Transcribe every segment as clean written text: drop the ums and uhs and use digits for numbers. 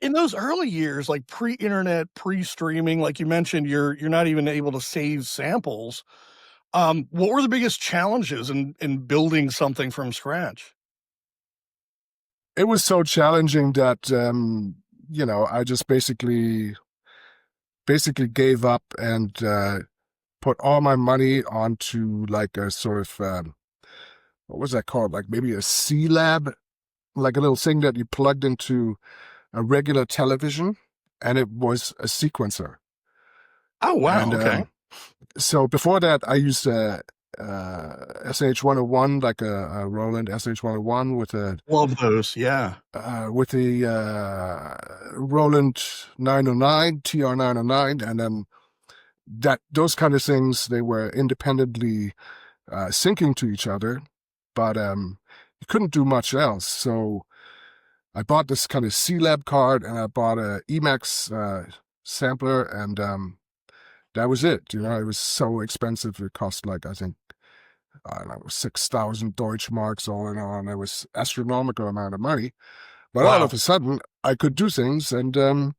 In those early years, like pre-internet, pre-streaming, like you mentioned, you're not even able to save samples. What were the biggest challenges in building something from scratch? It was so challenging that I just basically gave up and put all my money onto like a sort of what was that called? Like maybe a C lab, like a little thing that you plugged into a regular television, and it was a sequencer. Oh, wow, And okay. so before that, I used a SH-101, like a Roland SH-101 Love those, yeah. with the Roland 909, TR-909, and then that those kind of things, they were independently syncing to each other, but you couldn't do much else. So I bought this kind of C-Lab card, and I bought a Emacs sampler, and that was it. It was so expensive. It cost like, I think, I don't know, 6,000 Deutschmarks all in all, and it was astronomical amount of money. But all of Wow. a sudden, I could do things, and I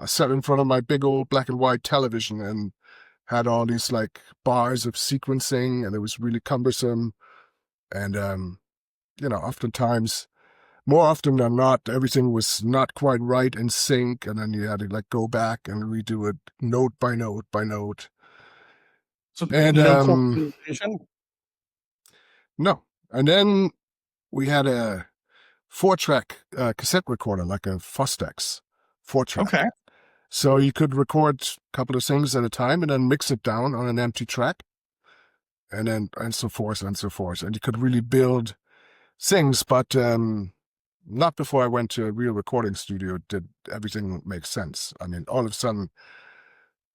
sat in front of my big old black and white television and had all these like bars of sequencing, and it was really cumbersome. And oftentimes, more often than not, everything was not quite right in sync, and then you had to like go back and redo it note by note by note. So And no coordination? no, and then we had a 4-track cassette recorder, like a Fostex 4-track. Okay. So you could record a couple of things at a time and then mix it down on an empty track, and so forth and so forth. And you could really build things, but not before I went to a real recording studio did everything make sense. I mean, all of a sudden,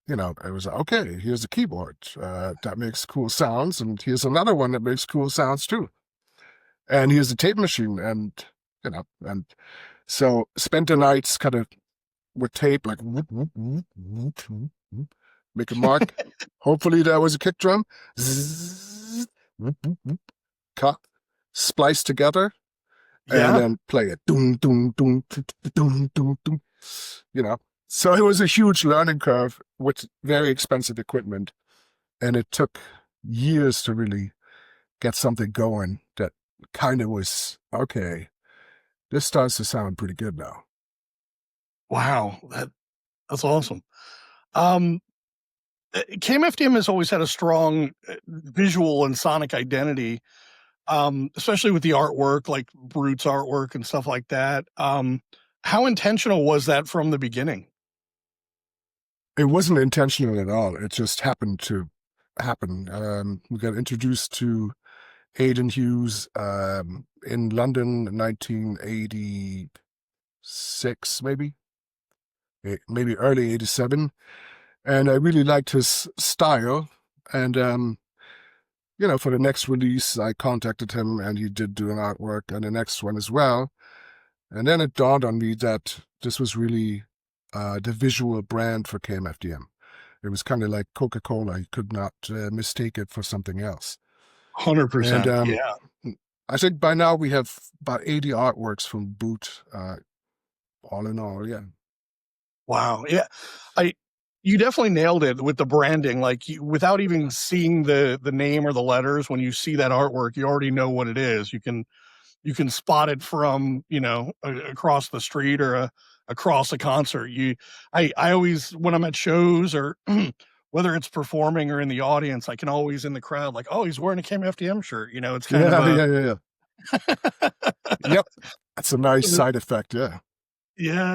it was okay, here's a keyboard that makes cool sounds, and here's another one that makes cool sounds too. And here's a tape machine, and so spent the nights kind of with tape, like whoop, whoop, whoop, whoop, whoop, whoop, make a mark. Hopefully that was a kick drum. Zzz, whoop, whoop, whoop, cut, splice together, and Yeah. then play it. Doom, doom, doom, doom, doom, doom. So it was a huge learning curve with very expensive equipment, and it took years to really get something going that kind of was okay. This starts to sound pretty good now. Wow, that's awesome. Um, KMFDM has always had a strong, visual and sonic identity, especially with the artwork, like Brute's artwork and stuff like that. How intentional was that from the beginning? It wasn't intentional at all. It just happened to happen. We got introduced to Hayden Hughes in London in 1986, maybe early 87. And I really liked his style. And, for the next release, I contacted him, and he did do an artwork, and the next one as well. And then it dawned on me that this was really the visual brand for KMFDM. It was kind of like Coca-Cola. You could not mistake it for something else. And 100%. Yeah. I think by now we have about 80 artworks from Boot, all in all, yeah. Wow. Yeah. I You definitely nailed it with the branding. Like without even seeing the name or the letters, when you see that artwork, you already know what it is. You can spot it from across the street or across a concert. I always, when I'm at shows or whether it's performing or in the audience, I can always in the crowd like, oh, he's wearing a KMFDM shirt. It's kind of Yeah, a yeah, yeah, yeah. Yep. That's a nice side effect, yeah. yeah.